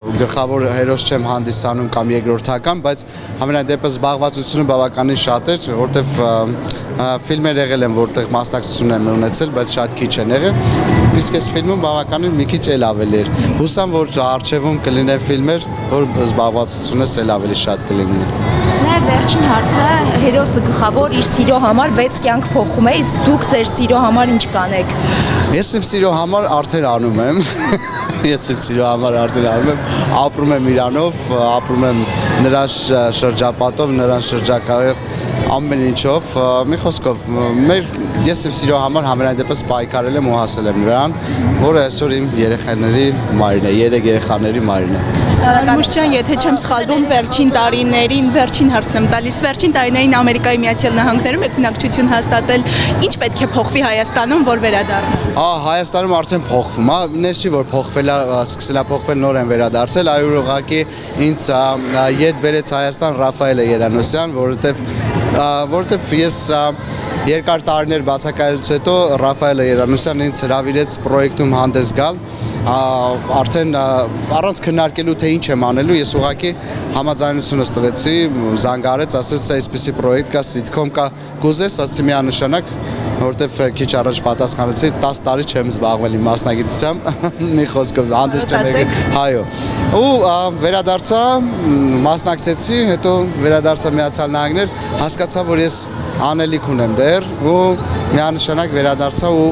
Գլխավոր հերոս չեմ հանդիսանում կամ երկրորդական, բայց համենայն դեպս զբաղվածությունը բավականին շատ էր, որտեվ ֆիլմեր եղել են, որտեղ մասնակցություն եմ ունեցել, բայց շատ քիչ են եղել։ Իսկ այս ֆիլմում բավականին մի քիչ էլ ավելի էր։ Հուսամ, որ արժևում կլինեն ֆիլմեր, որ զբաղվածությունս էլ ավելի շատ կլինի։ Նաև վերջին հարցը, հերոսը գլխավոր իր սիրո համար 6 կյանք փոխում է, իսկ դուք ձեր սիրո համար ինչ կանեք։ Ես իմ սիրո համար արդեն անում եմ։ Ես իմ սիրո համար արդեն անում եմ, ապրում եմ իրանով, ապրում եմ նրան շրջապատով, նրան շրջակայով ամեն ինչով, մի խոսքով, ես իմ սիրո համար համենայն դեպս պայքարել եմ ու հասել եմ նրան, որը այսօր իմ երեխաների մայրն է, 3 երեխաների մայրն է։ Մուշ ջան, եթե չեմ սխալվում, վերջին տարիներին, վերջին հարցն եմ տալիս, վերջին տարիներին Ամերիկայի Միացյալ Նահանգներում եք բնակչություն հաստատել, ինչ պետք է փոխվի Հայաստանում, որ վերադառնա։ Հայաստանում արդեն փոխվում, նես չի որ փոխվել է, սկսել է փոխվել, նոր են վերադարձել, այո ուղղակի ինձ ետ բերեց Հայաստան Ռաֆայելը Երանոսյան, որովհետև ես երկար տարիներ բացակայելուց հետո Ռաֆայելը Երանոսյանն ինձ հրավիրեց պրոյեկտում հանդես գալ, արդեն առանց քննարկելու թե ինչ եմ անելու, ես ուղղակի համաձայնությունս տվեցի, զանգարեց, ասեց այսպիսի պրոյեկտ կա, սիթքոմ կա, կուզես, ասացի միանշանակ, որովհետև քիչ առաջ պատասխանեցի 10 տարի չեմ զբաղվել իմ մասնագիտությամբ, մի խոսքով հանդես չեմ եկել, այո։ Ու վերադարձա, մասնակցեցի, հետո վերադարձա Միացյալ Նահանգներ, հասկացա, որ ես անելիք ունեմ դեռ ու միանշանակ վերադարձա ու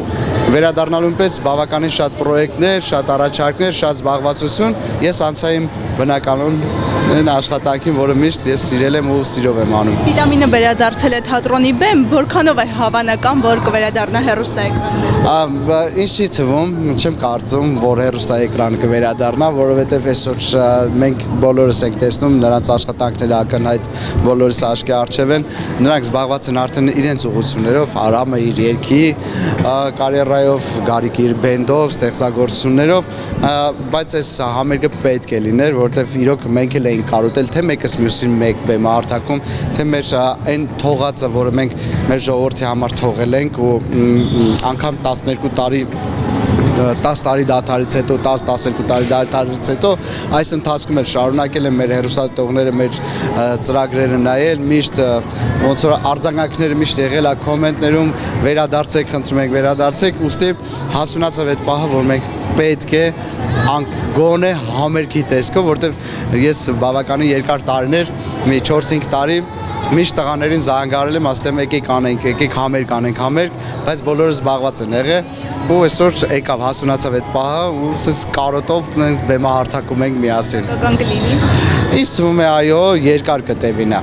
վերադառնալու պես բավականին շատ պրոյեկտներ, շատ առաջարկներ, շատ զբաղվածություն, ես անցա իմ բնականon այն աշխատանքին, որը միշտ ես սիրել եմ ու սիրով եմ անում։ Վիտամինը վերադարձել է թատրոնի բեմ, որքանով է հավանական, որ կվերադառնա հեռուստաէկրան։ Ինչի թվում, չեմ կարծում, որ հեռուստաէկրան կվերադառնա, որովհետև այսօր մենք բոլորս ենք տեսնում, նրանց աշխատանքները ակնհայտ բոլորս աչքի առջև են, նրանք զբաղված են արդեն իրենց ուղղություններով, Արամը իր երգի կարիերայով, Գարիկը իր բենդով, ստեղծագործություններով, բայց այս համերգը պետք է լիներ, որովհետև իրոք մենք էլ ենք կարոտել, թե մեկս մյուսին մեկ բեմը հարթակում, թե մեր այն թողածը, որը մենք մեր ժողովրդի համար թողել ենք ու անգամ 12 տարի 10 տարի դադարից հետո, 10-12 տարի դադարից հետո այս ընթացքում էլ շարունակել են մեր հեռուստատողները մեր ծրագրերը նայել, միշտ ոնց որ արձագանքները միշտ եղել է կոմենտներում վերադարձեք, խնդրում ենք վերադարձեք, ուստի հասունացավ այդ պահը, որ մենք պետք է գոնե համերգի տեսքով, որովհետև ես բավականին երկար տարիներ, մի 4-5 տարի միշտ տղաներին զանգարել եմ, ասել եմ եկեք անենք, եկեք համերգ անենք, բայց բոլորը զբաղված են եղել ու այսօր եկավ հասունացավ այդ պահը ու ասես կարոտով նենց բեմահարթակում ենք միասին։ Կան կլինի։ Ինձ թվում է այո, երկար կտևի նա։